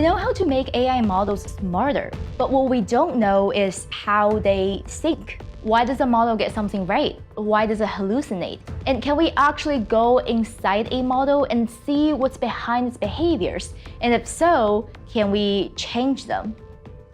We know how to make AI models smarter, but what we don't know is how they think. Why does a model get something right? Why does it hallucinate? And can we actually go inside a model and see what's behind its behaviors? And if so, can we change them?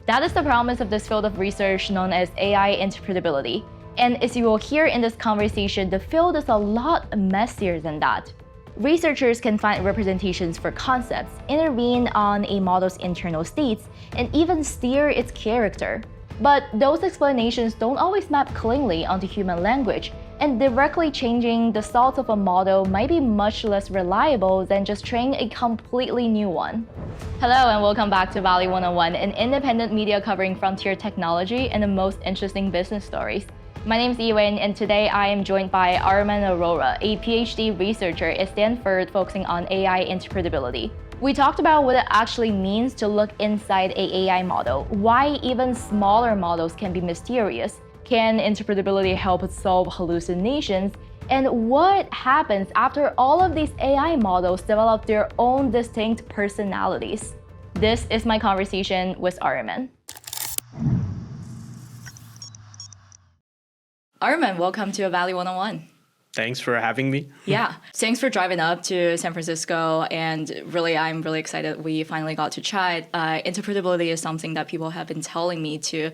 That is the promise of this field of research known as AI interpretability. And as you will hear in this conversation, the field is a lot messier than that. Researchers can find representations for concepts, intervene on a model's internal states, and even steer its character. But those explanations don't always map cleanly onto human language, and directly changing the thoughts of a model might be much less reliable than just training a completely new one. Hello and welcome back to Valley 101, an independent media covering frontier technology and the most interesting business stories. My name is Ewan, and today I am joined by Aryaman Arora, a PhD researcher at Stanford focusing on AI interpretability. We talked about what it actually means to look inside an AI model, why even smaller models can be mysterious, can interpretability help us solve hallucinations, and what happens after all of these AI models develop their own distinct personalities. This is my conversation with Aryaman. Aryaman, welcome to Valley 101. Thanks for having me. Yeah, thanks for driving up to San Francisco, and really, I'm really excited we finally got to chat. Interpretability is something that people have been telling me to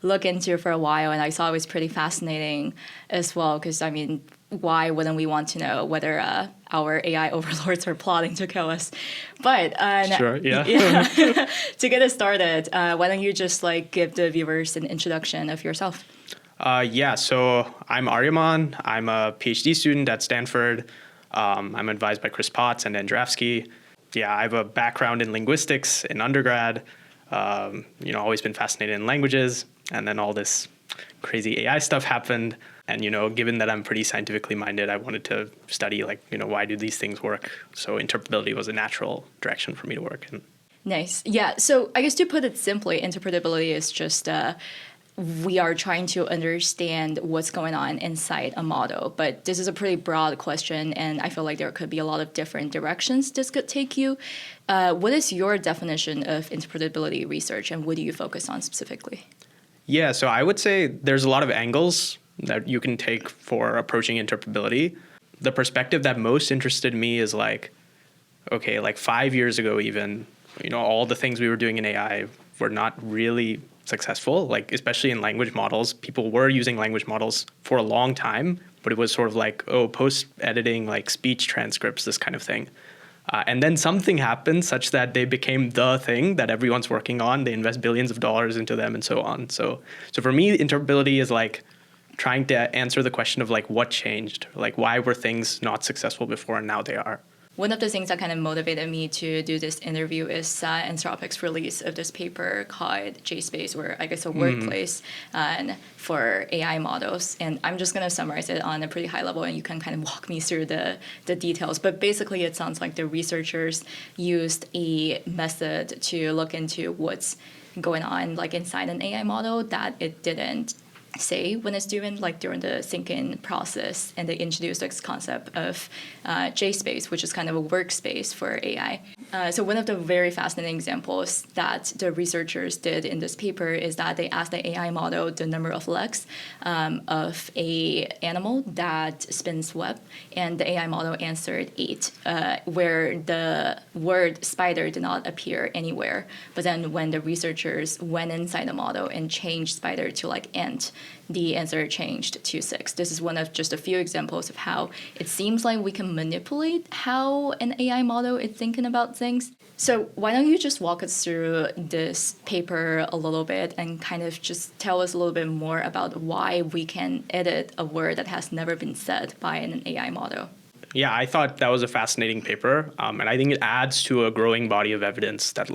look into for a while, and I thought it was pretty fascinating as well, because I mean, why wouldn't we want to know whether our AI overlords are plotting to kill us? But sure, yeah. To get us started, why don't you just give the viewers an introduction of yourself? So I'm Aryaman. I'm a PhD student at Stanford. I'm advised by Chris Potts and Jurafsky. Yeah, I have a background in linguistics in undergrad. Always been fascinated in languages. And then all this crazy AI stuff happened. And, given that I'm pretty scientifically minded, I wanted to study, why do these things work? So interpretability was a natural direction for me to work in. Nice. Yeah. So I guess to put it simply, interpretability is just we are trying to understand what's going on inside a model. But this is a pretty broad question, and I feel like there could be a lot of different directions this could take you. What is your definition of interpretability research, and what do you focus on specifically? Yeah, so I would say there's a lot of angles that you can take for approaching interpretability. The perspective that most interested me is 5 years ago even, all the things we were doing in AI were not really successful, especially in language models. People were using language models for a long time, but it was sort of post-editing, speech transcripts, this kind of thing. And then something happened such that they became the thing that everyone's working on. They invest billions of dollars into them and so on. So for me, interpretability is trying to answer the question of what changed, why were things not successful before and now they are. One of the things that kind of motivated me to do this interview is Anthropic's release of this paper called JSpace, or I guess a workplace for AI models. And I'm just going to summarize it on a pretty high level, and you can kind of walk me through the details. But basically, it sounds like the researchers used a method to look into what's going on inside an AI model that it didn't say when it's doing during the thinking process, and they introduced this concept of JSpace, which is kind of a workspace for AI. So one of the very fascinating examples that the researchers did in this paper is that they asked the AI model the number of legs of a animal that spins web, and the AI model answered 8, where the word spider did not appear anywhere. But then when the researchers went inside the model and changed spider to ant, the answer changed to 6. This is one of just a few examples of how it seems like we can manipulate how an AI model is thinking about things. So why don't you just walk us through this paper a little bit and kind of just tell us a little bit more about why we can edit a word that has never been said by an AI model? Yeah, I thought that was a fascinating paper. And I think it adds to a growing body of evidence that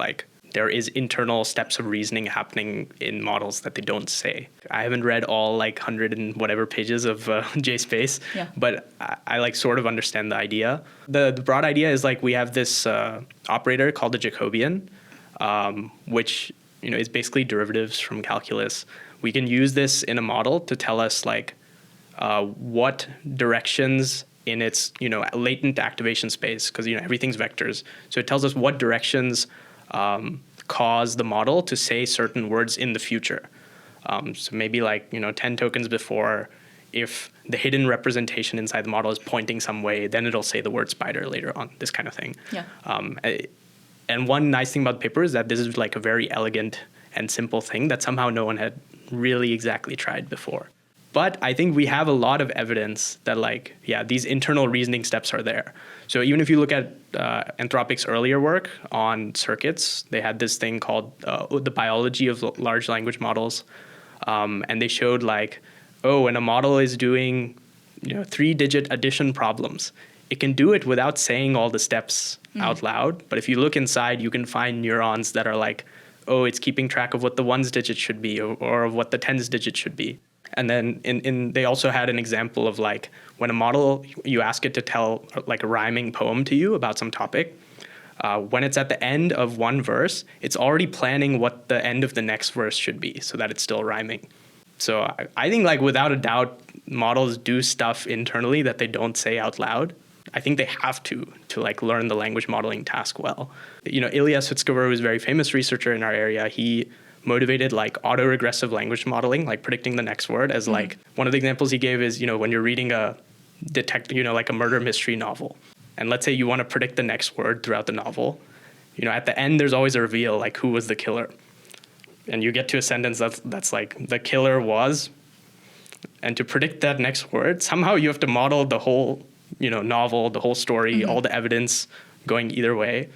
there is internal steps of reasoning happening in models that they don't say. I haven't read all 100 and whatever pages of JSpace, but I sort of understand the idea. The broad idea is we have this operator called the Jacobian, which is basically derivatives from calculus. We can use this in a model to tell us what directions in its latent activation space, because everything's vectors. So it tells us what directions cause the model to say certain words in the future. So maybe like, 10 tokens before, if the hidden representation inside the model is pointing some way, then it'll say the word spider later on, this kind of thing. Yeah. And one nice thing about the paper is that this is like a very elegant and simple thing that somehow no one had really exactly tried before. But I think we have a lot of evidence that like, yeah, these internal reasoning steps are there. So even if you look at Anthropic's earlier work on circuits, they had this thing called the biology of large language models. And they showed like, when a model is doing 3-digit addition problems, it can do it without saying all the steps out loud. But if you look inside, you can find neurons that are like, it's keeping track of what the ones digit should be or of what the tens digit should be. And then they also had an example of like when a model, you ask it to tell like a rhyming poem to you about some topic. When it's at the end of one verse, it's already planning what the end of the next verse should be so that it's still rhyming. So I think like without a doubt, models do stuff internally that they don't say out loud. I think they have to like learn the language modeling task well. Ilya Sutskever, who's a very famous researcher in our area, he motivated like autoregressive language modeling, like predicting the next word as like one of the examples he gave is, when you're reading a like a murder mystery novel. And let's say you want to predict the next word throughout the novel. At the end, there's always a reveal, like who was the killer. And you get to a sentence that's like the killer was. And to predict that next word, somehow you have to model the whole, novel, the whole story, all the evidence going either way.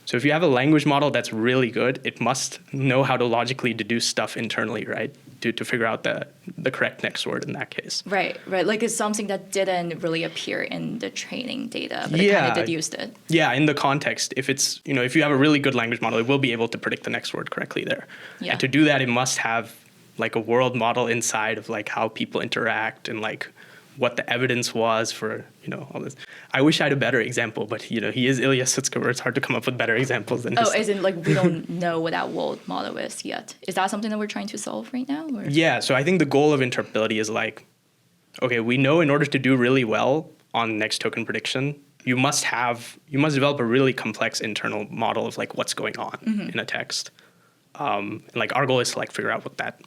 So if you have a language model that's really good, it must know how to logically deduce stuff internally, right? To figure out the correct next word in that case. Right. Like it's something that didn't really appear in the training data, but it kind of deduced it. Yeah, in the context. If it's, if you have a really good language model, it will be able to predict the next word correctly there. Yeah. And to do that, it must have like a world model inside of like how people interact and like what the evidence was for, all this. I wish I had a better example, but, he is Ilya Sutskever. It's hard to come up with better examples than his. As in like we don't know what that world model is yet. Is that something that we're trying to solve right now? Or? Yeah, so I think the goal of interpretability is like, okay, we know in order to do really well on next token prediction, you must develop a really complex internal model of like what's going on in a text. And like our goal is to like figure out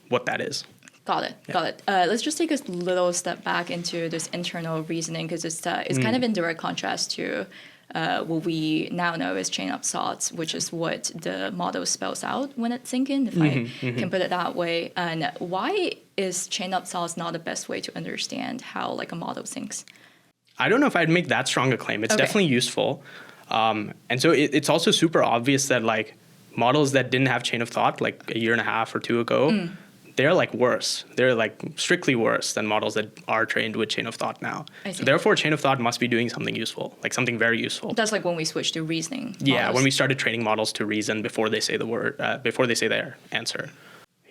what that is. Got it. Let's just take a little step back into this internal reasoning because it's kind of in direct contrast to what we now know as chain of thoughts, which is what the model spells out when it's thinking, if I can put it that way. And why is chain of thoughts not the best way to understand how like a model thinks? I don't know if I'd make that strong a claim. It's definitely useful. And so it's also super obvious that like models that didn't have chain of thought like a year and a half or two ago, they're like worse. They're like strictly worse than models that are trained with chain of thought now. So therefore, chain of thought must be doing something useful, like something very useful. That's like when we switched to reasoning. Yeah, models. When we started training models to reason before they say the word, before they say their answer.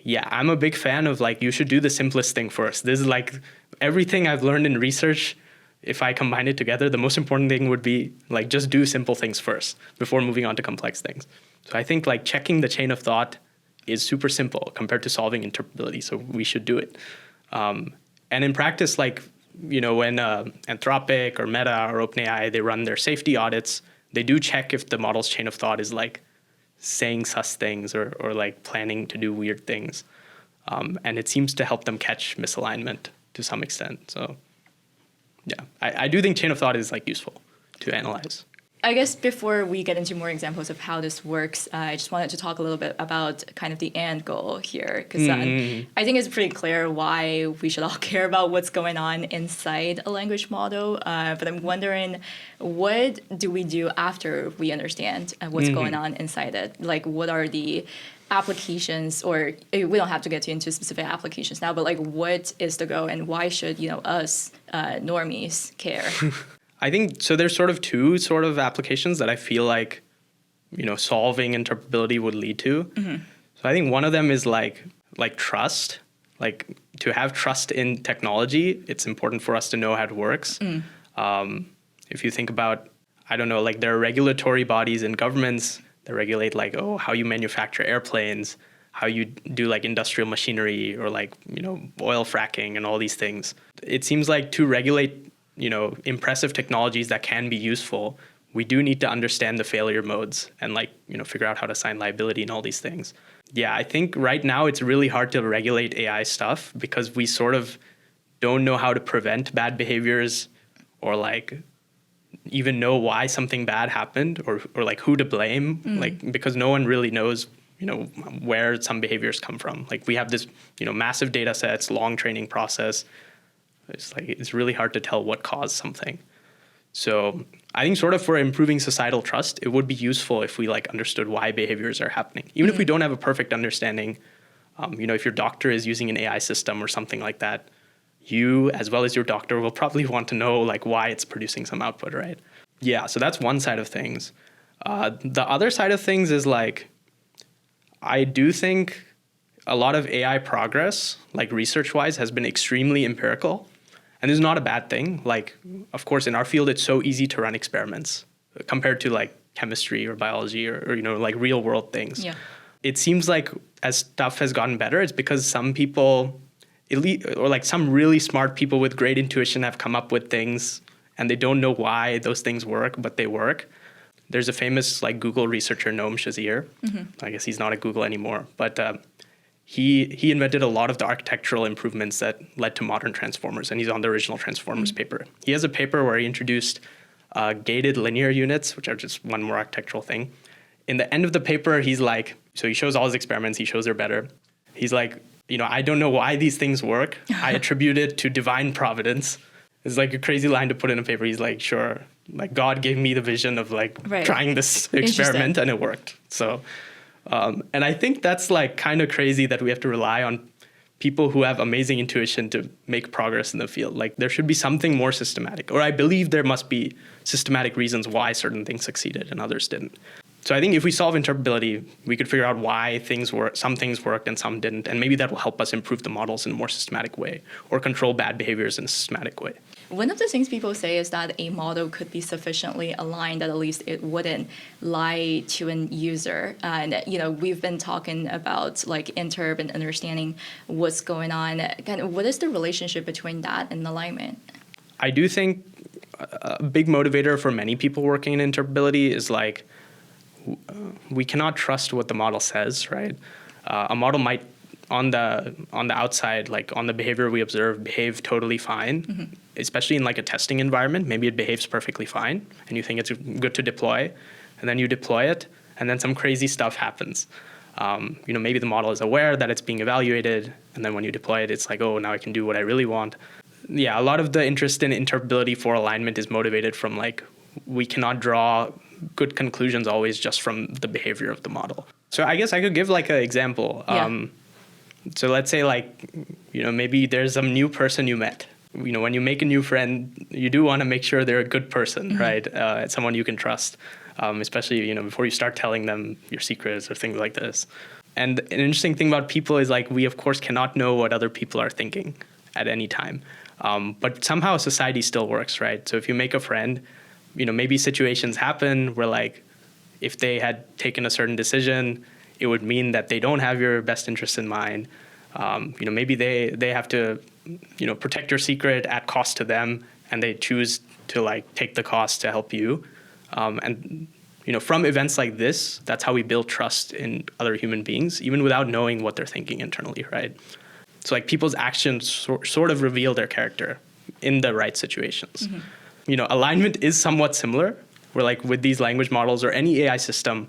Yeah, I'm a big fan of like, you should do the simplest thing first. This is like everything I've learned in research. If I combine it together, the most important thing would be like, just do simple things first before moving on to complex things. So I think like checking the chain of thought is super simple compared to solving interpretability. So we should do it. And in practice, like, when Anthropic or Meta or OpenAI, they run their safety audits, they do check if the model's chain of thought is like saying sus things or like planning to do weird things. And it seems to help them catch misalignment to some extent. So yeah, I do think chain of thought is like useful to analyze. I guess before we get into more examples of how this works, I just wanted to talk a little bit about kind of the end goal here, because I think it's pretty clear why we should all care about what's going on inside a language model. But I'm wondering, what do we do after we understand what's going on inside it? Like, what are the applications, or we don't have to get into specific applications now, but like, what is the goal, and why should us normies care? I think so. There's sort of two sort of applications that I feel like, solving interpretability would lead to. So I think one of them is like trust. Like to have trust in technology, it's important for us to know how it works. If you think about, I don't know, like there are regulatory bodies in governments that regulate like, how you manufacture airplanes, how you do like industrial machinery or like, oil fracking and all these things. It seems like to regulate impressive technologies that can be useful, we do need to understand the failure modes and figure out how to assign liability and all these things. Yeah, I think right now it's really hard to regulate AI stuff because we sort of don't know how to prevent bad behaviors or even know why something bad happened or who to blame, because no one really knows, where some behaviors come from. We have this, massive data sets, long training process. It's really hard to tell what caused something. So I think sort of for improving societal trust, it would be useful if we understood why behaviors are happening. Even if we don't have a perfect understanding, if your doctor is using an AI system or something like that, you, as well as your doctor, will probably want to know why it's producing some output, right? Yeah, so that's one side of things. The other side of things is I do think a lot of AI progress, research-wise, has been extremely empirical. And this is not a bad thing. Of course, in our field, it's so easy to run experiments compared to chemistry or biology or real world things. Yeah. It seems as stuff has gotten better, it's because some people, or some really smart people with great intuition have come up with things and they don't know why those things work, but they work. There's a famous Google researcher, Noam Shazir. Mm-hmm. I guess he's not at Google anymore, but he invented a lot of the architectural improvements that led to modern transformers, and he's on the original Transformers paper. He has a paper where he introduced gated linear units, which are just one more architectural thing. In the end of the paper, he's so he shows all his experiments, he shows they're better. He's I don't know why these things work. I attribute it to divine providence. It's a crazy line to put in a paper. He's sure, God gave me the vision of trying this experiment and it worked. So. And I think that's kind of crazy that we have to rely on people who have amazing intuition to make progress in the field. There should be something more systematic, or I believe there must be systematic reasons why certain things succeeded and others didn't. So I think if we solve interpretability, we could figure out why some things worked and some didn't, and maybe that will help us improve the models in a more systematic way or control bad behaviors in a systematic way. One of the things people say is that a model could be sufficiently aligned that at least it wouldn't lie to an user. And, we've been talking about interp and understanding what's going on. Kind of, what is the relationship between that and alignment? I do think a big motivator for many people working in interpretability is we cannot trust what the model says, right? A model might, on the outside, on the behavior we observe, behave totally fine, especially in a testing environment. Maybe it behaves perfectly fine, and you think it's good to deploy, and then you deploy it, and then some crazy stuff happens. Maybe the model is aware that it's being evaluated, and then when you deploy it, it's oh, now I can do what I really want. Yeah, a lot of the interest in interpretability for alignment is motivated from we cannot draw good conclusions always just from the behavior of the model. So I guess I could give an example. Yeah. So let's say maybe there's some new person you met. When you make a new friend, you do want to make sure they're a good person, right? Someone you can trust, especially before you start telling them your secrets or things like this. And an interesting thing about people is we of course cannot know what other people are thinking at any time, but somehow society still works, right? So if you make a friend, maybe situations happen where if they had taken a certain decision, it would mean that they don't have your best interest in mind. Maybe they have to, protect your secret at cost to them, and they choose to take the cost to help you. And from events like this, that's how we build trust in other human beings, even without knowing what they're thinking internally, right? So people's actions sort of reveal their character in the right situations. Alignment is somewhat similar, where with these language models or any AI system,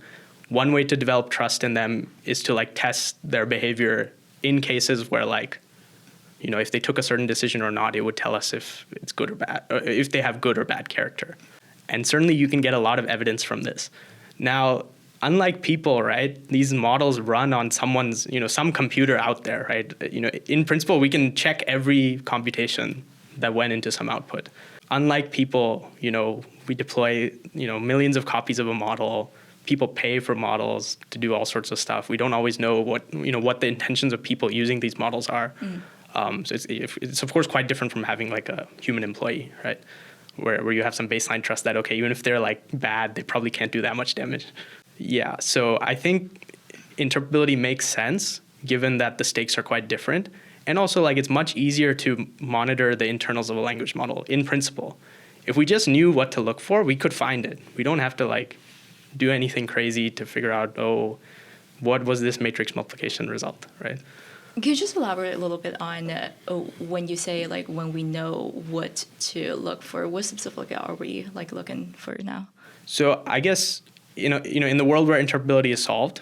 one way to develop trust in them is to test their behavior in cases where if they took a certain decision or not, it would tell us if it's good or bad, or if they have good or bad character. And certainly you can get a lot of evidence from this. Now, unlike people, right, these models run on someone's, some computer out there, right? In principle, we can check every computation that went into some output. Unlike people, we deploy, millions of copies of a model. People pay for models to do all sorts of stuff. We don't always know what the intentions of people using these models are. So it's of course quite different from having a human employee, right? Where you have some baseline trust that, okay, even if they're bad, they probably can't do that much damage. Yeah, so I think interpretability makes sense given that the stakes are quite different. And also it's much easier to monitor the internals of a language model in principle. if we just knew what to look for, we could find it. We don't have to like do anything crazy to figure out, oh, what was this matrix multiplication result, right? Can you just elaborate a little bit on when you say like when we know what to look for, what specifically are we like looking for now? So I guess in the world where interpretability is solved,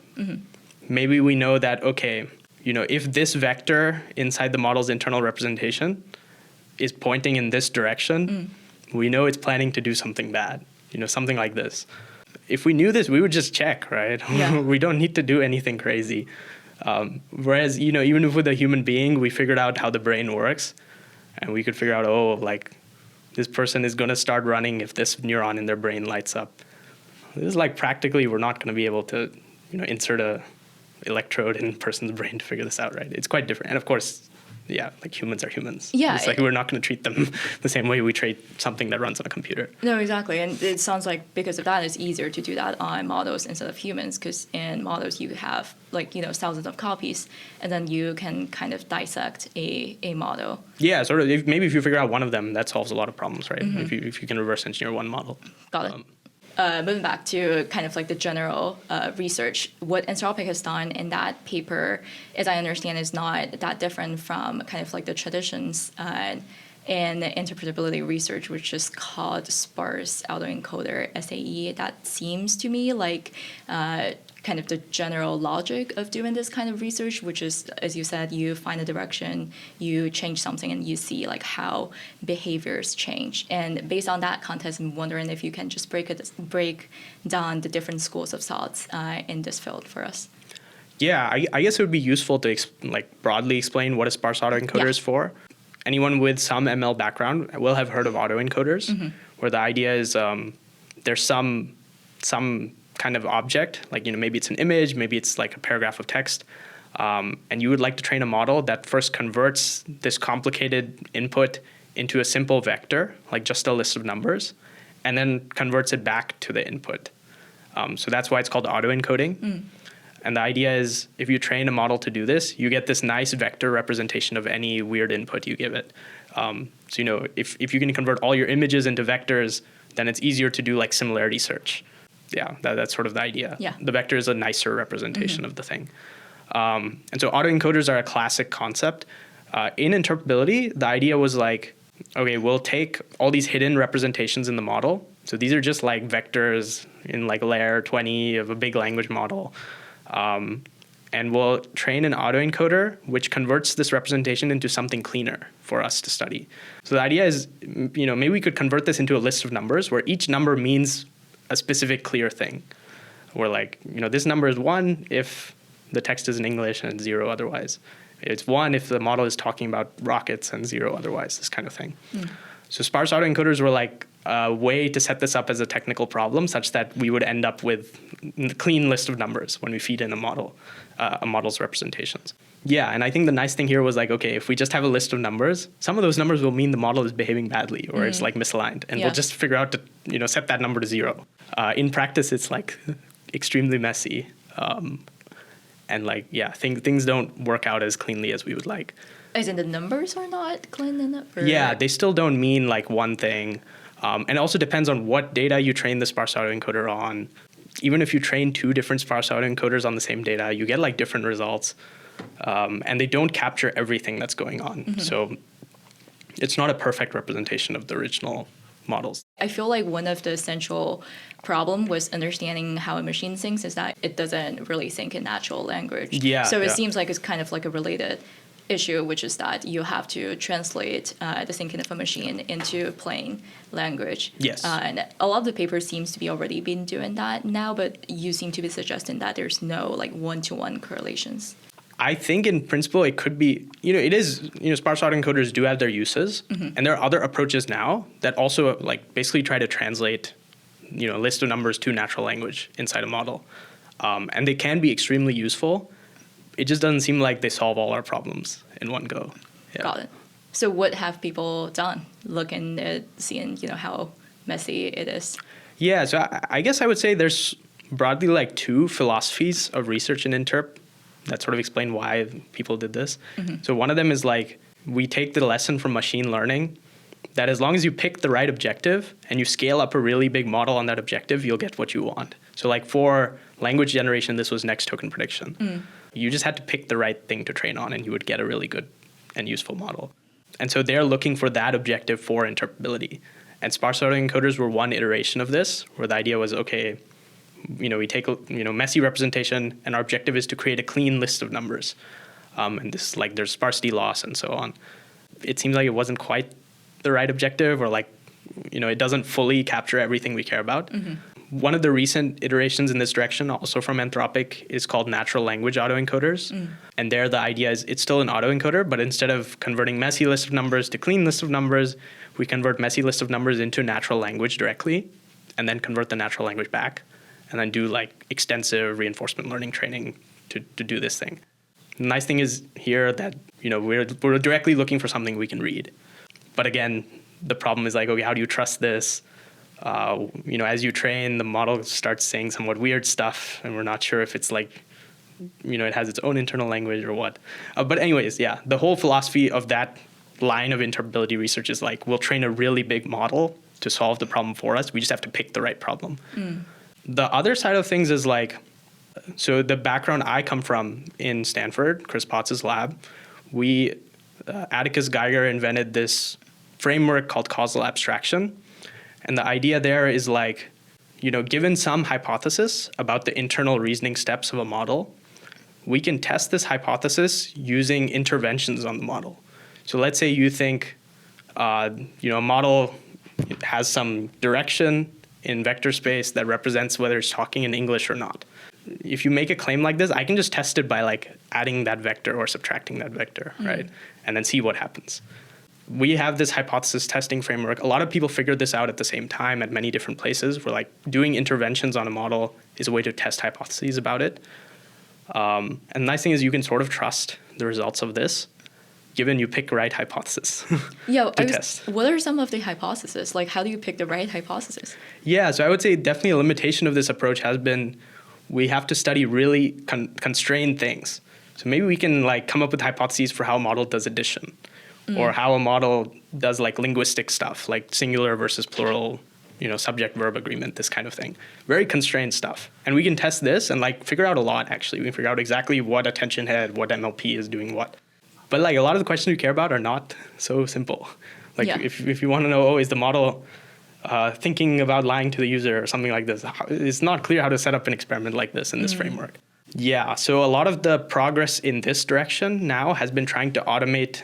maybe we know that, okay, if this vector inside the model's internal representation is pointing in this direction, we know it's planning to do something bad, something like this. If we knew this, we would just check, right? Yeah. We don't need to do anything crazy. Whereas, even if with a human being, we figured out how the brain works, and we could figure out, oh, like this person is going to start running if this neuron in their brain lights up. This is like practically we're not going to be able to, insert a electrode in a person's brain to figure this out, right? It's quite different. And of course, yeah, like humans are humans. Yeah. It's like we're not going to treat them the same way we treat something that runs on a computer. No, exactly. And it sounds like because of that, it's easier to do that on models instead of humans, because in models you have like, thousands of copies, and then you can kind of dissect a model. Yeah, sort of. Maybe if you figure out one of them, that solves a lot of problems, right? If you can reverse engineer one model. Got it. Moving back to kind of like the general research, what Anthropic has done in that paper, as I understand, is not that different from kind of like the traditions in interpretability research, which is called Sparse autoencoder, SAE. That seems to me like kind of the general logic of doing this kind of research, which is, as you said, you find a direction, you change something, and you see like how behaviors change. And based on that context, I'm wondering if you can just break down the different schools of thoughts in this field for us. Yeah, I guess it would be useful to broadly explain what a sparse autoencoder is for. Anyone with some ML background will have heard of autoencoders, where the idea is there's some kind of object, like maybe it's an image, maybe it's like a paragraph of text, and you would like to train a model that first converts this complicated input into a simple vector, like just a list of numbers, and then converts it back to the input. So that's why it's called autoencoding. And the idea is if you train a model to do this, you get this nice vector representation of any weird input you give it. So if you can convert all your images into vectors, then it's easier to do like similarity search. Yeah, that's sort of the idea. Yeah. The vector is a nicer representation of the thing. And so autoencoders are a classic concept. In interpretability, the idea was like, okay, we'll take all these hidden representations in the model. So these are just like vectors in like layer 20 of a big language model. And we'll train an autoencoder which converts this representation into something cleaner for us to study. So the idea is, maybe we could convert this into a list of numbers where each number means a specific clear thing. Where like, this number is 1 if the text is in English and 0 otherwise. It's 1 if the model is talking about rockets and 0 otherwise, this kind of thing. So sparse autoencoders were like a way to set this up as a technical problem such that we would end up with a clean list of numbers when we feed in a model's representations. Yeah, and I think the nice thing here was like, okay, if we just have a list of numbers, some of those numbers will mean the model is behaving badly or it's like misaligned, and we'll just figure out to set that number to 0. In practice, it's like extremely messy, and like things don't work out as cleanly as we would like. As in the numbers are not clean enough? Yeah, they still don't mean like one thing. And it also depends on what data you train the sparse autoencoder on. Even if you train 2 different sparse autoencoders on the same data, you get like different results. And they don't capture everything that's going on. So it's not a perfect representation of the original models. I feel like one of the essential problem with understanding how a machine thinks is that it doesn't really think in natural language. Yeah. So it seems like it's kind of like a related issue, which is that you have to translate the thinking of a machine into plain language. Yes. And a lot of the papers seems to be already been doing that now, but you seem to be suggesting that there's no like one-to-one correlations. I think in principle it could be, it is, sparse autoencoders do have their uses, and there are other approaches now that also like basically try to translate, a list of numbers to natural language inside a model. And they can be extremely useful. It just doesn't seem like they solve all our problems in one go. Yeah. Got it. So what have people done looking at seeing, how messy it is? Yeah, so I guess I would say there's broadly like 2 philosophies of research in interp that sort of explain why people did this. So one of them is like, we take the lesson from machine learning that as long as you pick the right objective and you scale up a really big model on that objective, you'll get what you want. So like for language generation, this was next token prediction. You just had to pick the right thing to train on and you would get a really good and useful model. And so they're looking for that objective for interpretability. And sparse autoencoders were one iteration of this, where the idea was, okay, we take messy representation, and our objective is to create a clean list of numbers. And this like there's sparsity loss and so on. It seems like it wasn't quite the right objective, or it doesn't fully capture everything we care about. One of the recent iterations in this direction, also from Anthropic, is called natural language autoencoders. And there the idea is it's still an autoencoder, but instead of converting messy list of numbers to clean list of numbers, we convert messy list of numbers into natural language directly, and then convert the natural language back, and then do like extensive reinforcement learning training to do this thing. The nice thing is here that we're directly looking for something we can read. But again, the problem is like, okay, how do you trust this? As you train, the model starts saying somewhat weird stuff, and we're not sure if it's like, it has its own internal language or what. But anyways, yeah, the whole philosophy of that line of interpretability research is like, we'll train a really big model to solve the problem for us. We just have to pick the right problem. The other side of things is like, so the background I come from in Stanford, Chris Potts's lab, Atticus Geiger invented this framework called causal abstraction. And the idea there is like, given some hypothesis about the internal reasoning steps of a model, we can test this hypothesis using interventions on the model. So let's say you think, a model has some direction in vector space that represents whether it's talking in English or not. If you make a claim like this, I can just test it by like adding that vector or subtracting that vector, right? And then see what happens. We have this hypothesis testing framework. A lot of people figured this out at the same time at many different places, where like doing interventions on a model is a way to test hypotheses about it. And the nice thing is you can sort of trust the results of this, given you pick the right hypothesis to test. What are some of the hypotheses? Like, how do you pick the right hypothesis? Yeah, so I would say definitely a limitation of this approach has been we have to study really constrained things. So maybe we can like come up with hypotheses for how a model does addition, or how a model does like linguistic stuff, like singular versus plural, subject-verb agreement, this kind of thing. Very constrained stuff. And we can test this and like figure out a lot, actually. We can figure out exactly what attention head, what MLP is doing what. But like a lot of the questions we care about are not so simple. Like if you want to know, is the model thinking about lying to the user or something like this, it's not clear how to set up an experiment like this in this framework. Yeah, so a lot of the progress in this direction now has been trying to automate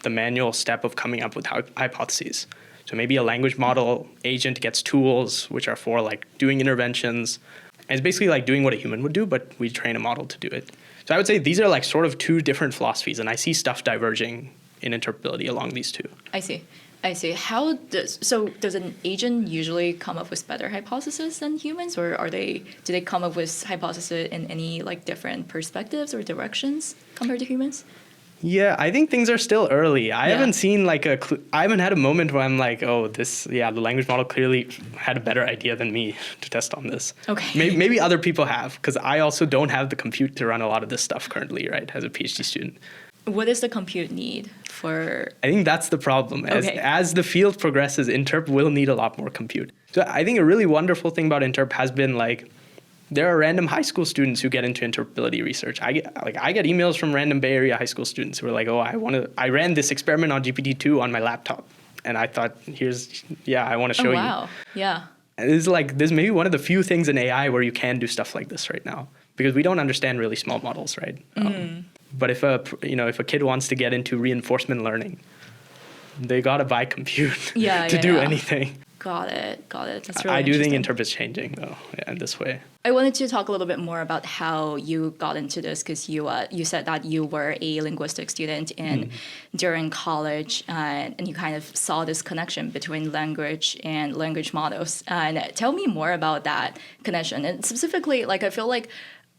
the manual step of coming up with hypotheses. So maybe a language model agent gets tools which are for like doing interventions. And it's basically like doing what a human would do, but we train a model to do it. So I would say these are like sort of two different philosophies, and I see stuff diverging in interpretability along these two. I see. Does an agent usually come up with better hypotheses than humans, or do they come up with hypotheses in any like different perspectives or directions compared to humans? Yeah, I think things are still early. I haven't seen like I haven't had a moment where I'm like, the language model clearly had a better idea than me to test on this. Okay. Maybe other people have, because I also don't have the compute to run a lot of this stuff currently, right, as a PhD student. What is the compute need for? I think that's the problem. As the field progresses, Interp will need a lot more compute. So I think a really wonderful thing about Interp has been like, there are random high school students who get into interpretability research. I get emails from random Bay Area high school students who are like, I ran this experiment on GPT-2 on my laptop, and I thought, I want to show you. Wow, yeah. And this may be one of the few things in AI where you can do stuff like this right now, because we don't understand really small models, right? But if a kid wants to get into reinforcement learning, they gotta buy compute to do anything. Got it. That's really I do think Interp is changing, though, in this way. I wanted to talk a little bit more about how you got into this, because you said that you were a linguistics student during college, and you kind of saw this connection between language and language models. And tell me more about that connection. And specifically, like, I feel like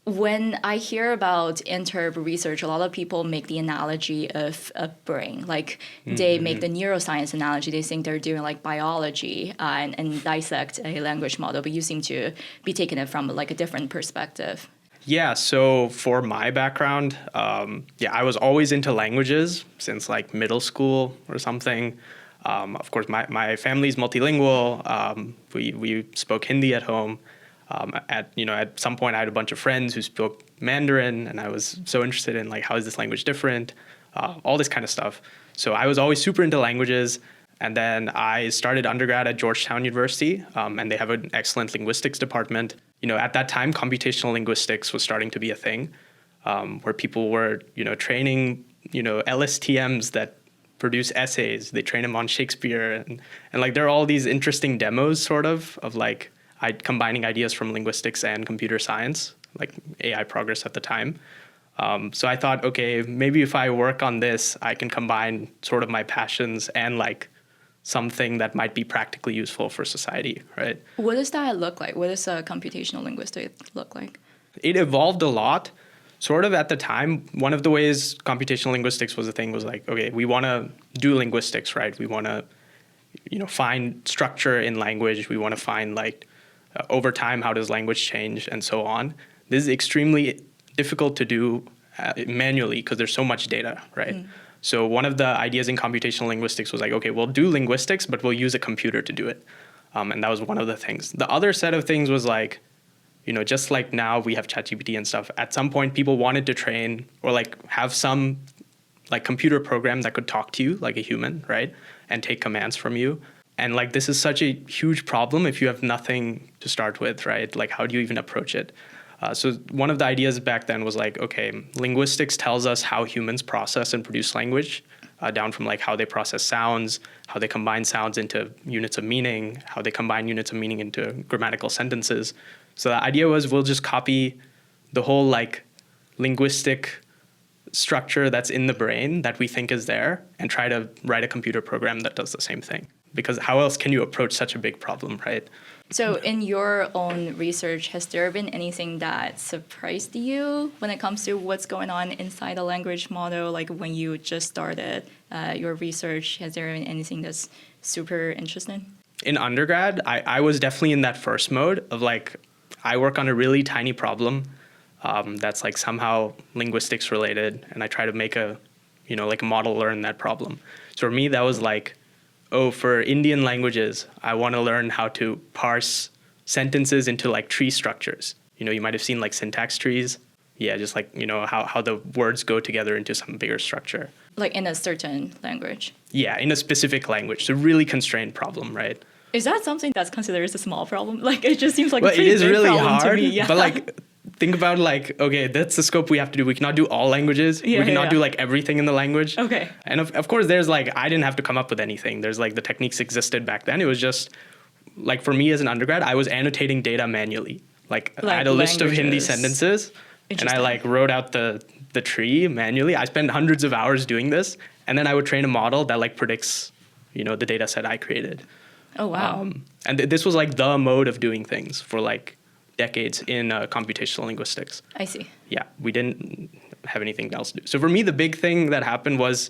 when I hear about interp research, a lot of people make the analogy of a brain. Like they make the neuroscience analogy. They think they're doing like biology and dissect a language model, but you seem to be taking it from like a different perspective. Yeah, so for my background, I was always into languages since like middle school or something. Of course, my family's multilingual. We spoke Hindi at home. At some point, I had a bunch of friends who spoke Mandarin, and I was so interested in like, how is this language different? All this kind of stuff. So I was always super into languages. And then I started undergrad at Georgetown University, and they have an excellent linguistics department. At that time, computational linguistics was starting to be a thing, where people were, training, LSTMs that produce essays. They train them on Shakespeare, and like there are all these interesting demos, sort of like combining ideas from linguistics and computer science, like AI progress at the time. So I thought, okay, maybe if I work on this, I can combine sort of my passions and like something that might be practically useful for society, right? What does that look like? What does computational linguistics look like? It evolved a lot. Sort of at the time, one of the ways computational linguistics was a thing was like, okay, we want to do linguistics, right? We want to, find structure in language. We want to find like over time, how does language change and so on. This is extremely difficult to do manually because there's so much data, right? So one of the ideas in computational linguistics was like, okay, we'll do linguistics, but we'll use a computer to do it. And that was one of the things. The other set of things was like, just like now we have ChatGPT and stuff, at some point people wanted to train or like have some like computer program that could talk to you like a human, right? And take commands from you. And like, this is such a huge problem if you have nothing to start with, right? Like, how do you even approach it? So one of the ideas back then was like, okay, linguistics tells us how humans process and produce language, down from like how they process sounds, how they combine sounds into units of meaning, how they combine units of meaning into grammatical sentences. So the idea was we'll just copy the whole like linguistic structure that's in the brain that we think is there and try to write a computer program that does the same thing. Because how else can you approach such a big problem, right? So in your own research, has there been anything that surprised you when it comes to what's going on inside a language model? Like when you just started your research, has there been anything that's super interesting? In undergrad, I was definitely in that first mode of like, I work on a really tiny problem that's like somehow linguistics related, and I try to make a model learn that problem. So for me, that was like, for Indian languages, I want to learn how to parse sentences into like tree structures. You might have seen like syntax trees. Yeah, just like, how the words go together into some bigger structure. Like in a certain language? Yeah, in a specific language. It's a really constrained problem, right? Is that something that's considered as a small problem? Like, it just seems like a pretty big really problem hard, to me. Yeah. But like, think about like, okay, that's the scope we have to do. We cannot do all languages. We cannot do like everything in the language. Okay. And of course, there's like, I didn't have to come up with anything. There's like the techniques existed back then. It was just like, for me as an undergrad, I was annotating data manually. Like I had a list of Hindi sentences and I like wrote out the tree manually. I spent hundreds of hours doing this. And then I would train a model that like predicts, the data set I created. Oh, wow. And this was like the mode of doing things for like decades in computational linguistics. I see. Yeah, we didn't have anything else to do. So for me, the big thing that happened was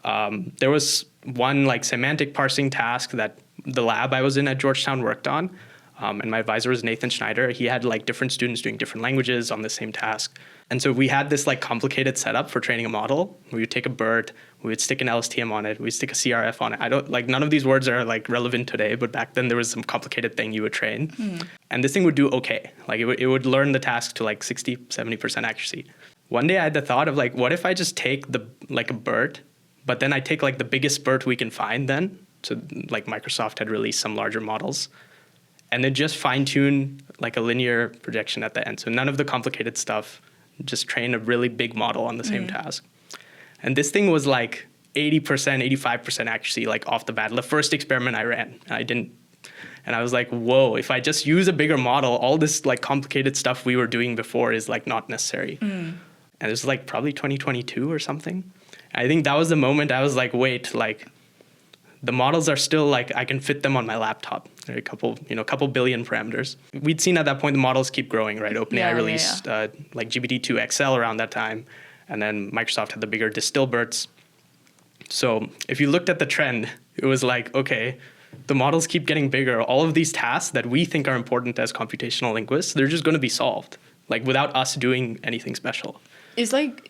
there was one like semantic parsing task that the lab I was in at Georgetown worked on. And my advisor was Nathan Schneider. He had like different students doing different languages on the same task. And so we had this like complicated setup for training a model. We would take a BERT, we would stick an LSTM on it, we'd stick a CRF on it. None of these words are like relevant today, but back then there was some complicated thing you would train. And this thing would do okay. Like it would learn the task to like 60, 70% accuracy. One day I had the thought of like, what if I just take a BERT, but then I take like the biggest BERT we can find then. So like Microsoft had released some larger models. And then just fine tune like a linear projection at the end. So none of the complicated stuff, just train a really big model on the same task. And this thing was like 80%, 85% accuracy, like off the bat. The first experiment I ran, and I was like, whoa, if I just use a bigger model, all this like complicated stuff we were doing before is like not necessary. And it was like probably 2022 or something. I think that was the moment I was like, wait, like the models are still like, I can fit them on my laptop. There are a couple billion parameters. We'd seen at that point the models keep growing, right? OpenAI released like GPT-2 XL around that time. And then Microsoft had the bigger distill BERTs. So if you looked at the trend, it was like, okay, the models keep getting bigger. All of these tasks that we think are important as computational linguists, they're just going to be solved, like without us doing anything special. It's like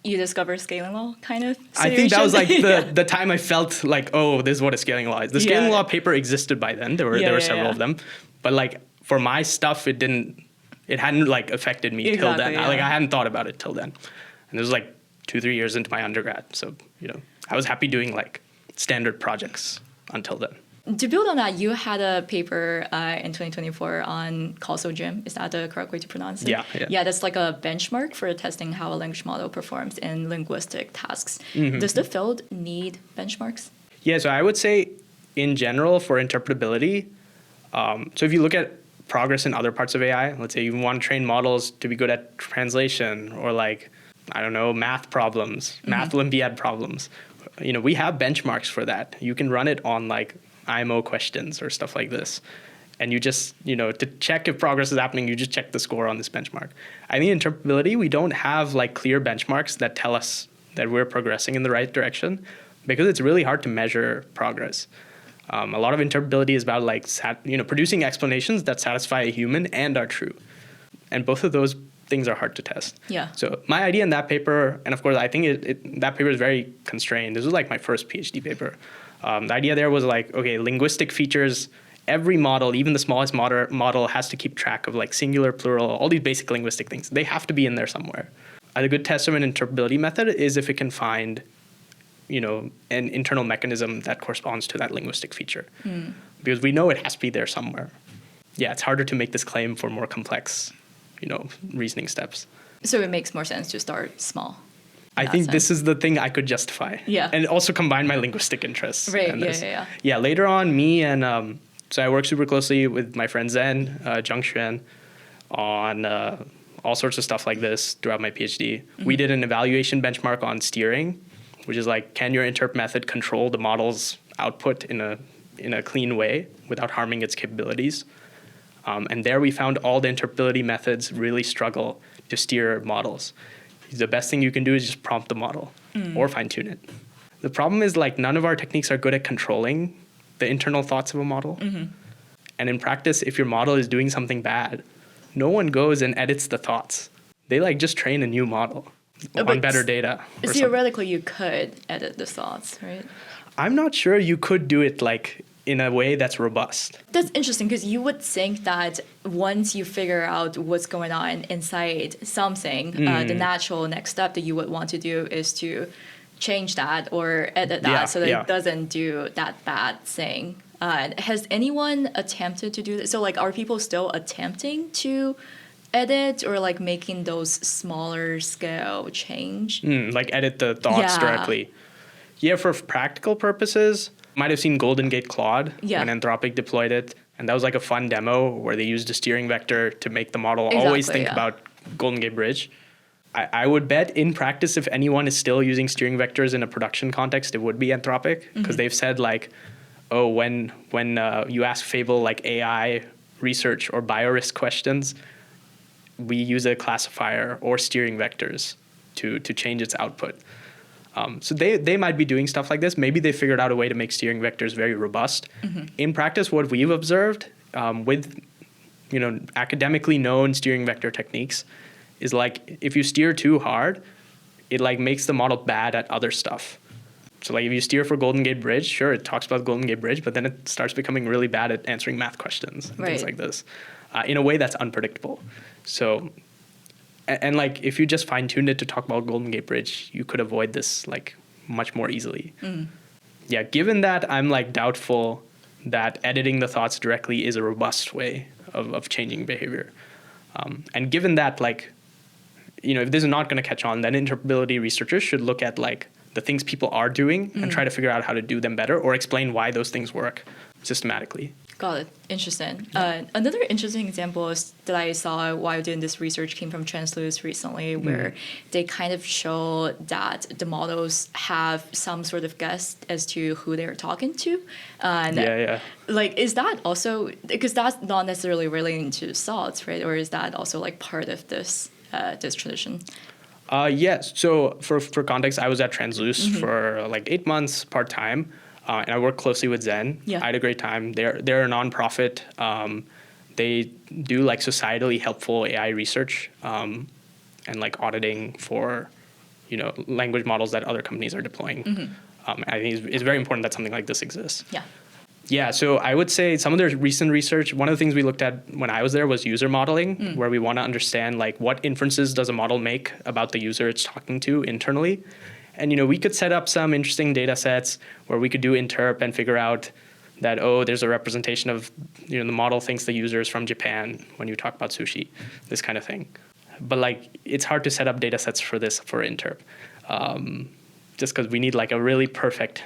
you discover scaling law kind of situation? I think that was like the time I felt like, oh, this is what a scaling law is. The scaling law paper existed by then. There were several of them. But like for my stuff, it hadn't like affected me till then. Yeah. I hadn't thought about it till then. And it was like 2-3 years into my undergrad. So, I was happy doing like standard projects until then. To build on that, you had a paper in 2024 on causal gym. Is that the correct way to pronounce it? Yeah. That's like a benchmark for testing how a language model performs in linguistic tasks. Mm-hmm. Does the field need benchmarks? Yeah, so I would say in general for interpretability, so if you look at progress in other parts of AI, let's say you want to train models to be good at translation or like, I don't know, math problems, math Olympiad problems. We have benchmarks for that. You can run it on like IMO questions or stuff like this. And you just, to check if progress is happening, you just check the score on this benchmark. I think in interpretability, we don't have like clear benchmarks that tell us that we're progressing in the right direction because it's really hard to measure progress. A lot of interpretability is about like, producing explanations that satisfy a human and are true. And both of those things are hard to test. Yeah. So my idea in that paper, and of course, I think that paper is very constrained. This was like my first PhD paper. The idea there was like, okay, linguistic features, every model, even the smallest model has to keep track of like singular, plural, all these basic linguistic things. They have to be in there somewhere. A good test of an interpretability method is if it can find, an internal mechanism that corresponds to that linguistic feature. Because we know it has to be there somewhere. Yeah, it's harder to make this claim for more complex, reasoning steps. So it makes more sense to start small. I think this is the thing I could justify. Yeah. And also combine my linguistic interests. Right, yeah. Yeah, later on, me and, so I work super closely with my friend Zen, Zhang Xuan, on all sorts of stuff like this throughout my PhD. We did an evaluation benchmark on steering, which is like, can your interp method control the model's output in a clean way without harming its capabilities? And there we found all the interpretability methods really struggle to steer models. The best thing you can do is just prompt the model or fine tune it. The problem is like none of our techniques are good at controlling the internal thoughts of a model. And in practice, if your model is doing something bad, no one goes and edits the thoughts. They like just train a new model on better data. Theoretically, you could edit the thoughts, right? I'm not sure you could do it like in a way that's robust. That's interesting because you would think that once you figure out what's going on inside something, the natural next step that you would want to do is to change that or edit that so that it doesn't do that bad thing. Has anyone attempted to do this? So like, are people still attempting to edit or like making those smaller scale change? Like edit the thoughts directly. Yeah, for practical purposes, might have seen Golden Gate Claude when Anthropic deployed it. And that was like a fun demo where they used a steering vector to make the model always think about Golden Gate Bridge. I would bet in practice, if anyone is still using steering vectors in a production context, it would be Anthropic. Because they've said like, oh, when you ask Fable like AI research or biorisk questions, we use a classifier or steering vectors to change its output. So they might be doing stuff like this. Maybe they figured out a way to make steering vectors very robust. In practice, what we've observed with academically known steering vector techniques is like if you steer too hard, it like makes the model bad at other stuff. So like if you steer for Golden Gate Bridge, sure, it talks about Golden Gate Bridge, but then it starts becoming really bad at answering math questions and things like this in a way that's unpredictable. So. And like, if you just fine tuned it to talk about Golden Gate Bridge, you could avoid this like much more easily. Yeah, given that, I'm like doubtful that editing the thoughts directly is a robust way of changing behavior. And given that, like, if this is not going to catch on, then interpretability researchers should look at like the things people are doing and try to figure out how to do them better or explain why those things work systematically. Got it. Interesting. Another interesting example that I saw while doing this research came from Transluce recently, where they kind of show that the models have some sort of guess as to who they're talking to. Like, is that also, because that's not necessarily relating to thoughts, right? Or is that also like part of this tradition? Yes. So for context, I was at Transluce for like 8 months part-time. And I work closely with Zen. I had a great time. They're a nonprofit. They do like societally helpful AI research and like auditing for, language models that other companies are deploying. I think it's very important that something like this exists. Yeah. Yeah, so I would say some of the recent research, one of the things we looked at when I was there was user modeling, where we want to understand like what inferences does a model make about the user it's talking to internally. And we could set up some interesting data sets where we could do interp and figure out that, there's a representation of, the model thinks the user is from Japan when you talk about sushi, this kind of thing. But like, it's hard to set up data sets for this for interp, just because we need like a really perfect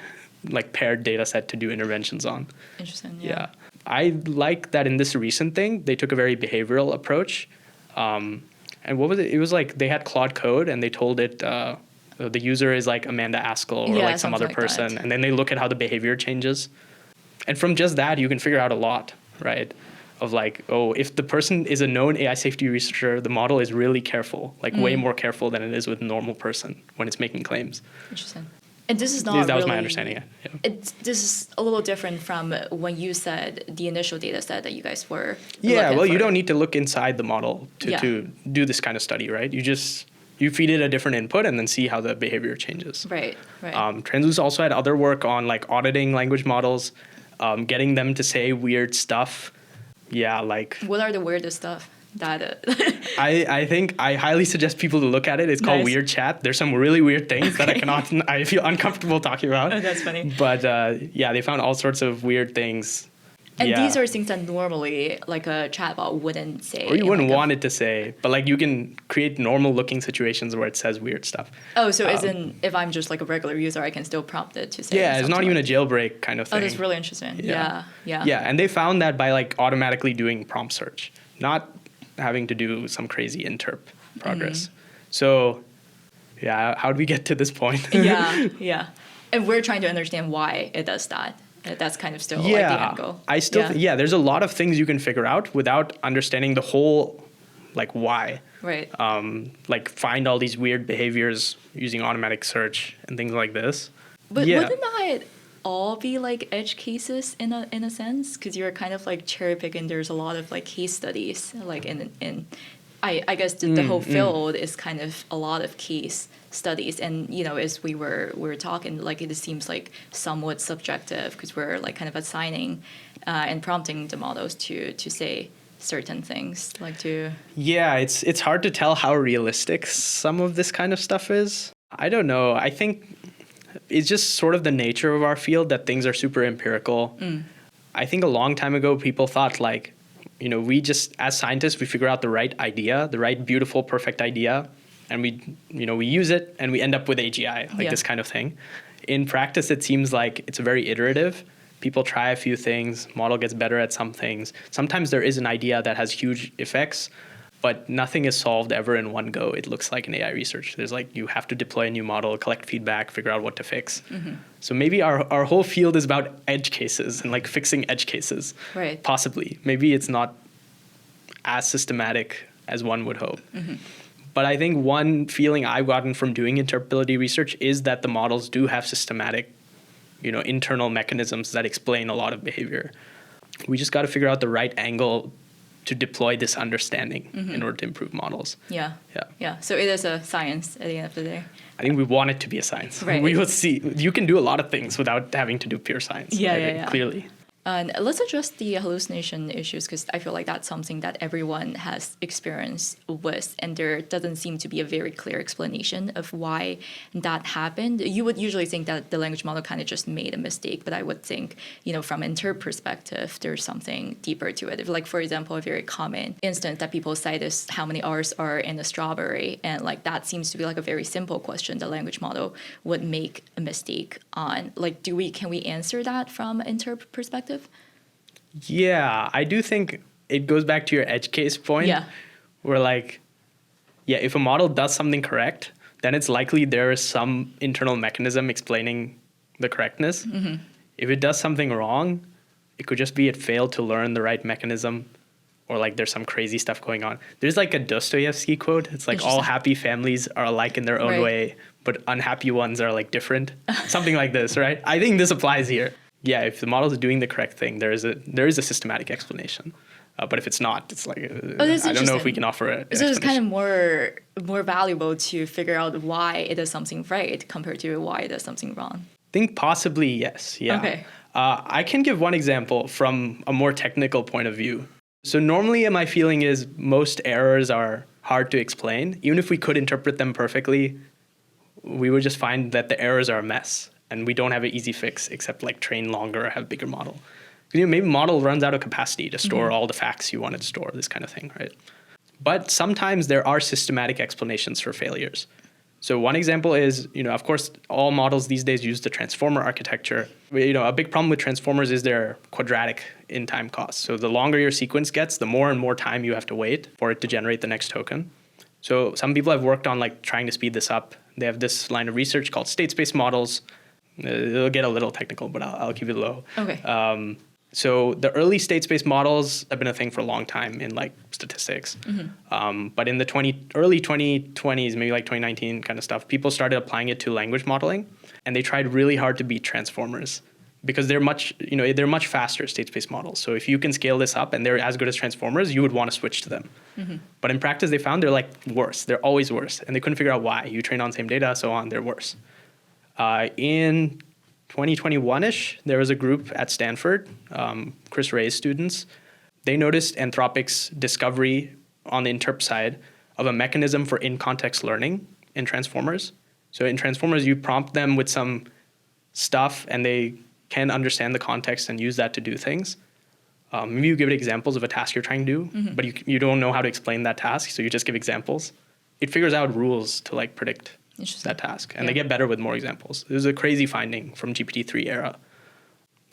like paired data set to do interventions on. Interesting. Yeah. I like that in this recent thing, they took a very behavioral approach. And what was it? It was like they had Claude code and they told it the user is like Amanda Askell or like some other person. That. And then they look at how the behavior changes. And from just that, you can figure out a lot, right? Of like, if the person is a known AI safety researcher, the model is really careful, like way more careful than it is with a normal person when it's making claims. Interesting. And this is not that was my understanding. Yeah. This is a little different from when you said the initial data set that you guys were. Yeah, well, you don't need to look inside the model to do this kind of study, right? You feed it a different input and then see how the behavior changes. Right. Transluce also had other work on like auditing language models, getting them to say weird stuff. Yeah, like. What are the weirdest stuff? That I think I highly suggest people to look at it. It's called Weird Chat. There's some really weird things that I feel uncomfortable talking about. Oh, that's funny. But they found all sorts of weird things. And these are things that normally like a chatbot wouldn't say. Or you wouldn't want it to say, but like you can create normal looking situations where it says weird stuff. Oh, so if I'm just like a regular user, I can still prompt it to say. Yeah, it's not even a jailbreak kind of thing. Oh, that's really interesting. Yeah. And they found that by like automatically doing prompt search, not having to do some crazy interp progress. So, how do we get to this point? Yeah. And we're trying to understand why it does that. That's kind of still like the angle. I still there's a lot of things you can figure out without understanding the whole, like why. Right. Like find all these weird behaviors using automatic search and things like this. But wouldn't that all be like edge cases in a sense? Because you're kind of like cherry picking. There's a lot of like case studies like in I guess the whole field is kind of a lot of case studies, and as we were talking, like it seems like somewhat subjective because we're like kind of assigning and prompting the models to say certain things like to. Yeah, it's hard to tell how realistic some of this kind of stuff is. I don't know. I think it's just sort of the nature of our field that things are super empirical. I think a long time ago people thought like, we just, as scientists, we figure out the right idea, the right beautiful, perfect idea, and we use it and we end up with AGI, like this kind of thing. In practice, it seems like it's very iterative. People try a few things, model gets better at some things. Sometimes there is an idea that has huge effects, but nothing is solved ever in one go. It looks like in AI research. There's like, you have to deploy a new model, collect feedback, figure out what to fix. So maybe our whole field is about edge cases and like fixing edge cases. Right. Possibly. Maybe it's not as systematic as one would hope. But I think one feeling I've gotten from doing interpretability research is that the models do have systematic, internal mechanisms that explain a lot of behavior. We just got to figure out the right angle to deploy this understanding in order to improve models. Yeah. So it is a science at the end of the day. I think we want it to be a science. Right. We will see. You can do a lot of things without having to do pure science. Clearly. And let's address the hallucination issues because I feel like that's something that everyone has experience with, and there doesn't seem to be a very clear explanation of why that happened. You would usually think that the language model kind of just made a mistake, but I would think, from interp perspective, there's something deeper to it. Like, for example, a very common instance that people cite is how many R's are in a strawberry, and like that seems to be like a very simple question the language model would make a mistake on. Like, can we answer that from interp perspective? Yeah, I do think it goes back to your edge case point. Where like, if a model does something correct, then it's likely there is some internal mechanism explaining the correctness. If it does something wrong, it could just be it failed to learn the right mechanism, or like there's some crazy stuff going on. There's like a Dostoevsky quote. It's like all happy families are alike in their own way, but unhappy ones are like different. Something like this, right? I think this applies here. If the model is doing the correct thing, there is a systematic explanation. But if it's not, it's like, that's I don't know if we interesting. can offer it. So it's kind of more valuable to figure out why it does something right compared to why it does something wrong. I think possibly yes. Yeah. Okay. I can give one example from a more technical point of view. So normally my feeling is most errors are hard to explain. Even if we could interpret them perfectly, we would just find that the errors are a mess and we don't have an easy fix except like train longer or have a bigger model. Maybe model runs out of capacity to store all the facts you wanted to store, this kind of thing, right? But sometimes there are systematic explanations for failures. So one example is, of course, all models these days use the transformer architecture. A big problem with transformers is their quadratic in time cost. So the longer your sequence gets, the more and more time you have to wait for it to generate the next token. So some people have worked on like trying to speed this up. They have this line of research called state space models. It'll get a little technical, but I'll keep it low. Okay. So the early state space models have been a thing for a long time in like statistics. But in the early 2020s, maybe like 2019 kind of stuff, people started applying it to language modeling, and they tried really hard to beat transformers because they're much faster state space models. So if you can scale this up and they're as good as transformers, you would want to switch to them. But in practice, they found they're like worse. They're always worse, and they couldn't figure out why. You train on the same data, so on, they're worse. In 2021-ish, there was a group at Stanford, Chris Ray's students. They noticed Anthropic's discovery on the interp side of a mechanism for in-context learning in transformers. So in transformers, you prompt them with some stuff, and they can understand the context and use that to do things. Maybe you give it examples of a task you're trying to do, but you don't know how to explain that task, so you just give examples. It figures out rules to like predict that task. And they get better with more examples. This is a crazy finding from GPT-3 era.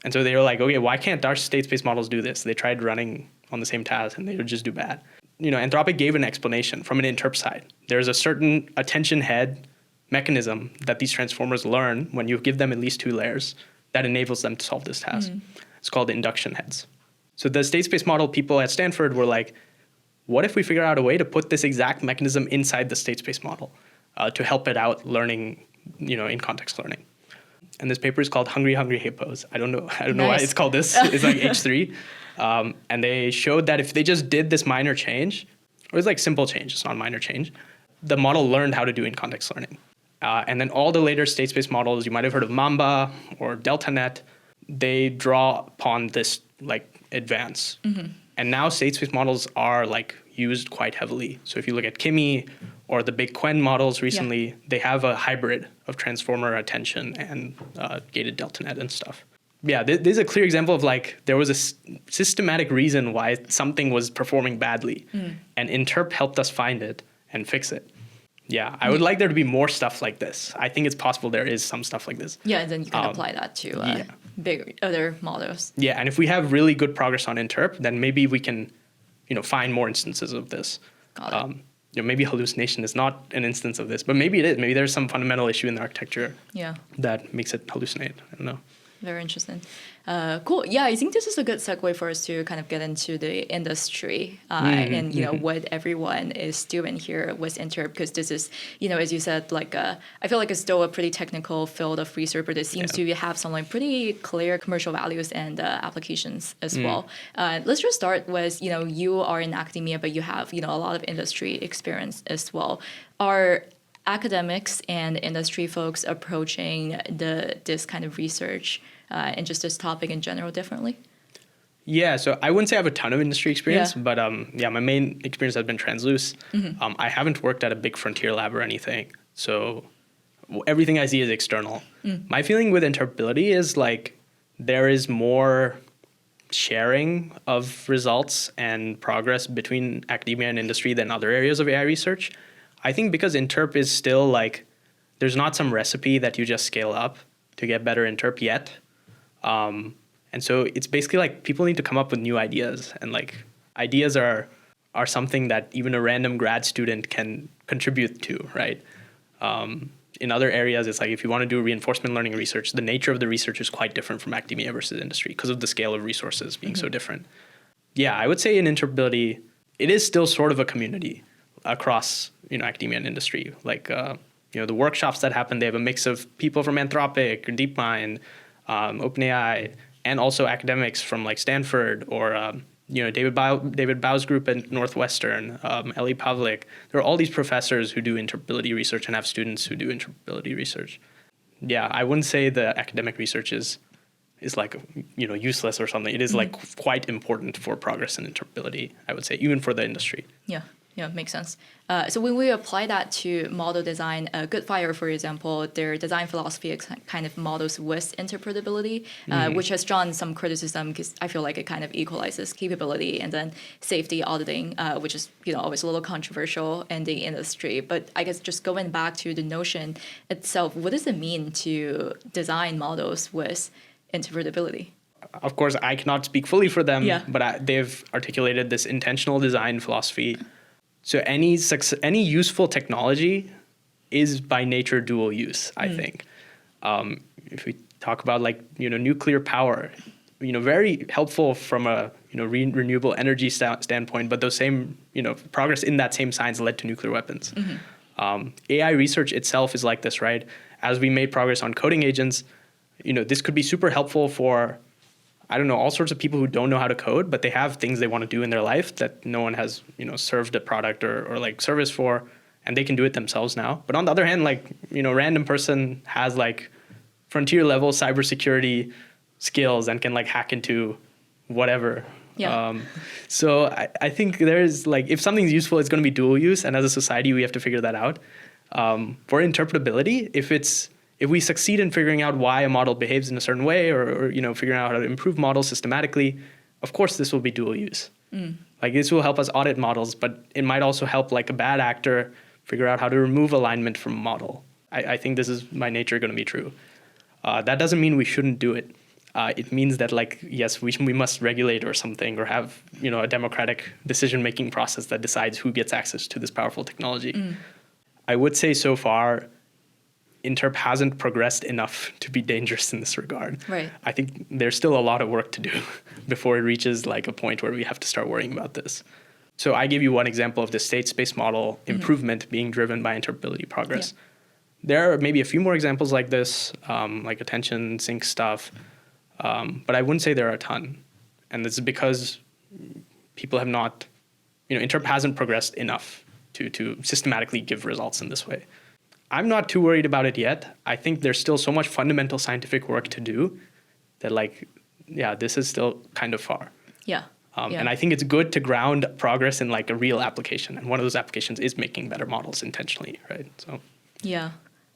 And so they were like, okay, why can't our state space models do this? They tried running on the same task and they would just do bad. Anthropic gave an explanation from an interp side. There's a certain attention head mechanism that these transformers learn when you give them at least 2 layers that enables them to solve this task. It's called the induction heads. So the state space model people at Stanford were like, what if we figure out a way to put this exact mechanism inside the state space model? To help it out learning, in context learning. And this paper is called Hungry Hungry Hippos. I don't know why it's called this. It's like H3. And they showed that if they just did this minor change, or it's like simple change, it's not a minor change, the model learned how to do in context learning. And then all the later state space models, you might have heard of Mamba or DeltaNet, they draw upon this like advance. And now state space models are like used quite heavily. So if you look at Kimi or the big Quen models recently, they have a hybrid of transformer attention and gated DeltaNet and stuff. Yeah, this is a clear example of like there was a systematic reason why something was performing badly. And Interp helped us find it and fix it. Yeah, I would like there to be more stuff like this. I think it's possible there is some stuff like this. Yeah, and then you can apply that to big other models. Yeah, and if we have really good progress on Interp, then maybe we can, find more instances of this. Got it. Maybe hallucination is not an instance of this, but maybe it is. Maybe there's some fundamental issue in the architecture that makes it hallucinate. I don't know. Very interesting. Cool. Yeah, I think this is a good segue for us to kind of get into the industry and, what everyone is doing here with Interp, because this is, as you said, like I feel like it's still a pretty technical field of research, but it seems to have some like pretty clear commercial values and applications as well. Let's just start with, you are in academia, but you have, a lot of industry experience as well. Are academics and industry folks approaching this kind of research and just this topic in general differently? Yeah, so I wouldn't say I have a ton of industry experience, but my main experience has been Transluce. I haven't worked at a big frontier lab or anything, so everything I see is external. My feeling with interpretability is like there is more sharing of results and progress between academia and industry than other areas of AI research. I think because interp is still like, there's not some recipe that you just scale up to get better interp yet. And so it's basically like people need to come up with new ideas, and like ideas are something that even a random grad student can contribute to, right? In other areas, it's like if you want to do reinforcement learning research, the nature of the research is quite different from academia versus industry because of the scale of resources being so different. Yeah, I would say in interpretability, it is still sort of a community across academia and industry. Like the workshops that happen, they have a mix of people from Anthropic, or DeepMind, OpenAI, and also academics from like Stanford or David Bao's group at Northwestern, Eli Pavlik. There are all these professors who do interpretability research and have students who do interpretability research. Yeah, I wouldn't say the academic research is like, useless or something. It is like quite important for progress in interpretability, I would say, even for the industry. Yeah, makes sense. So when we apply that to model design, Goodfire, for example, their design philosophy kind of models with interpretability, which has drawn some criticism because I feel like it kind of equalizes capability and then safety auditing, which is always a little controversial in the industry. But I guess just going back to the notion itself, what does it mean to design models with interpretability? Of course, I cannot speak fully for them, but they've articulated this intentional design philosophy. So any useful technology is by nature dual use, I think. If we talk about nuclear power, very helpful from a renewable energy standpoint, but those same progress in that same science led to nuclear weapons. AI research itself is like this, right? As we made progress on coding agents, this could be super helpful for all sorts of people who don't know how to code, but they have things they want to do in their life that no one has, served a product or like service for, and they can do it themselves now. But on the other hand, random person has frontier level cybersecurity skills and can hack into whatever. Yeah. So I think there's if something's useful, it's going to be dual use. And as a society, we have to figure that out. For interpretability, if we succeed in figuring out why a model behaves in a certain way or figuring out how to improve models systematically, of course, this will be dual use. This will help us audit models, but it might also help a bad actor figure out how to remove alignment from a model. I think this is by nature going to be true. That doesn't mean we shouldn't do it. It means that yes, we must regulate or something or have a democratic decision-making process that decides who gets access to this powerful technology. I would say so far, Interp hasn't progressed enough to be dangerous in this regard. Right. I think there's still a lot of work to do before it reaches a point where we have to start worrying about this. So I give you one example of the state space model improvement being driven by interpretability progress. Yeah. There are maybe a few more examples like this, like attention sync stuff, but I wouldn't say there are a ton. And this is because people have not, Interp hasn't progressed enough to systematically give results in this way. I'm not too worried about it yet. I think there's still so much fundamental scientific work to do that this is still kind of far. Yeah. And I think it's good to ground progress in a real application. And one of those applications is making better models intentionally, right? So. Yeah.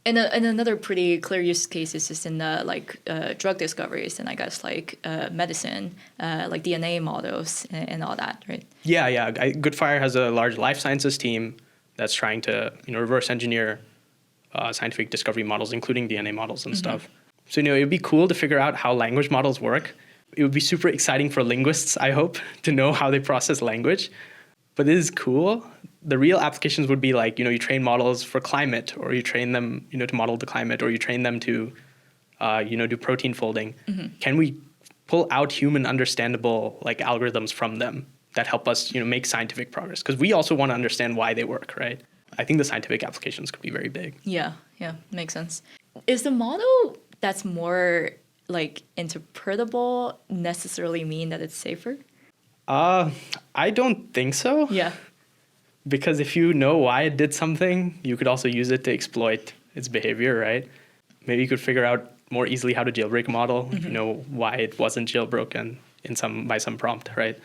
And another pretty clear use case is just in the drug discoveries and I guess medicine, DNA models and all that, right? Yeah. Goodfire has a large life sciences team that's trying to reverse engineer scientific discovery models, including DNA models and stuff. So, it would be cool to figure out how language models work. It would be super exciting for linguists, I hope, to know how they process language. But this is cool. The real applications would be you train models for climate, or you train them, to model the climate, or you train them to, do protein folding. Can we pull out human understandable algorithms from them that help us, make scientific progress? Because we also want to understand why they work, right? I think the scientific applications could be very big. Yeah, makes sense. Is the model that's more interpretable necessarily mean that it's safer? I don't think so. Yeah. Because if you know why it did something, you could also use it to exploit its behavior, right? Maybe you could figure out more easily how to jailbreak a model if you know why it wasn't jailbroken by some prompt, right?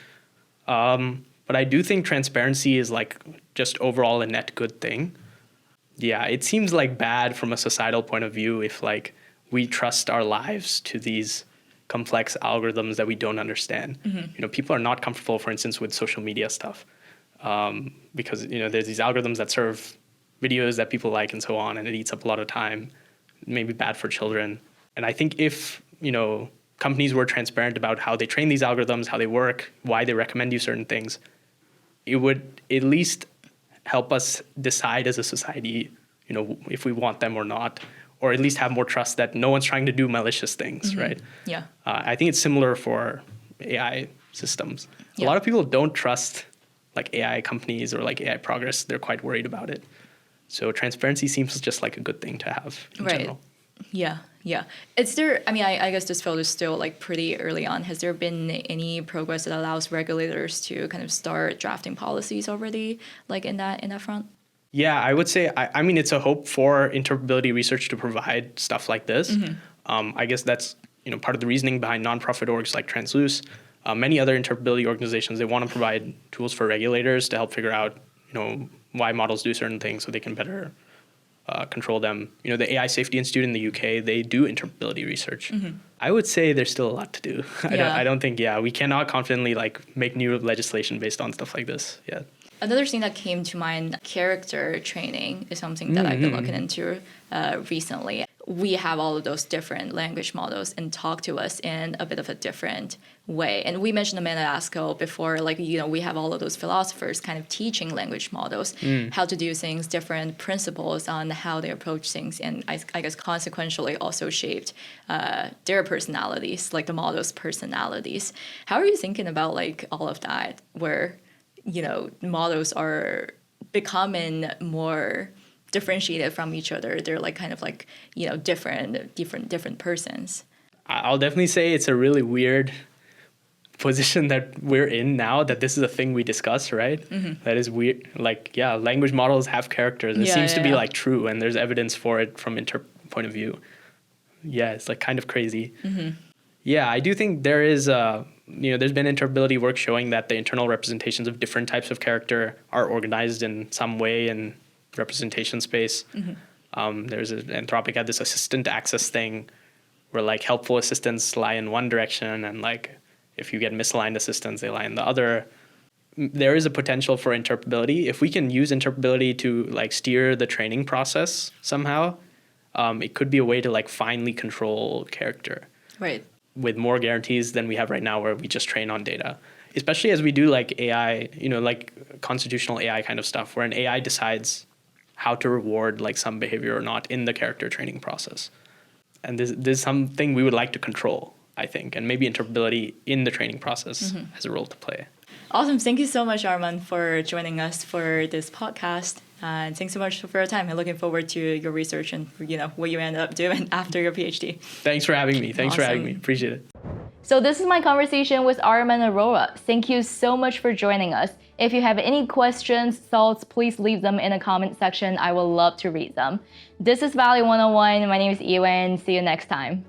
But I do think transparency is just overall a net good thing. Yeah, it seems bad from a societal point of view if we trust our lives to these complex algorithms that we don't understand. People are not comfortable, for instance, with social media stuff because there's these algorithms that serve videos that people like and so on, and it eats up a lot of time. It may be bad for children. And I think if companies were transparent about how they train these algorithms, how they work, why they recommend you certain things, it would at least help us decide as a society, if we want them or not, or at least have more trust that no one's trying to do malicious things, right? Yeah. I think it's similar for AI systems. Yeah. A lot of people don't trust AI companies or AI progress. They're quite worried about it. So transparency seems just like a good thing to have in general. Yeah. Yeah. Is there, I mean, I guess this field is still like pretty early on. Has there been any progress that allows regulators to kind of start drafting policies already, like in that front? Yeah, I would say, I mean, it's a hope for interpretability research to provide stuff like this. I guess that's, part of the reasoning behind nonprofit orgs like Transluce. Many other interpretability organizations, they want to provide tools for regulators to help figure out, why models do certain things so they can better control them. The AI Safety Institute in the UK, they do interpretability research. I would say there's still a lot to do. I don't think, we cannot confidently make new legislation based on stuff like this yet. Another thing that came to mind, character training is something that I've been looking into recently. We have all of those different language models and talk to us in a bit of a different way. And we mentioned a minute ago before, we have all of those philosophers kind of teaching language models how to do things, different principles on how they approach things, and I guess consequentially also shaped their personalities, like the model's personalities. How are you thinking about all of that, where models are becoming more differentiated from each other? They're different persons. I'll definitely say it's a really weird position that we're in now, that this is a thing we discuss, right? That is weird. Language models have characters. It seems to be true, and there's evidence for it from point of view. Yeah, it's kind of crazy. Yeah, I do think there is there's been interpretability work showing that the internal representations of different types of character are organized in some way in representation space. Anthropic had this assistant access thing where helpful assistants lie in one direction, and if you get misaligned assistants, they lie in the other. There is a potential for interpretability. If we can use interpretability to steer the training process somehow, it could be a way to finely control character. Right. With more guarantees than we have right now, where we just train on data, especially as we do AI, constitutional AI kind of stuff, where an AI decides how to reward some behavior or not in the character training process. And this is something we would like to control, I think, and maybe interpretability in the training process has a role to play. Awesome. Thank you so much, Aryaman, for joining us for this podcast. And thanks so much for your time. I'm looking forward to your research and what you end up doing after your PhD. Thanks for having me. Thanks for having me. Appreciate it. So this is my conversation with Aryaman Arora. Thank you so much for joining us. If you have any questions, thoughts, please leave them in the comment section. I would love to read them. This is Valley 101. My name is Ewan. See you next time.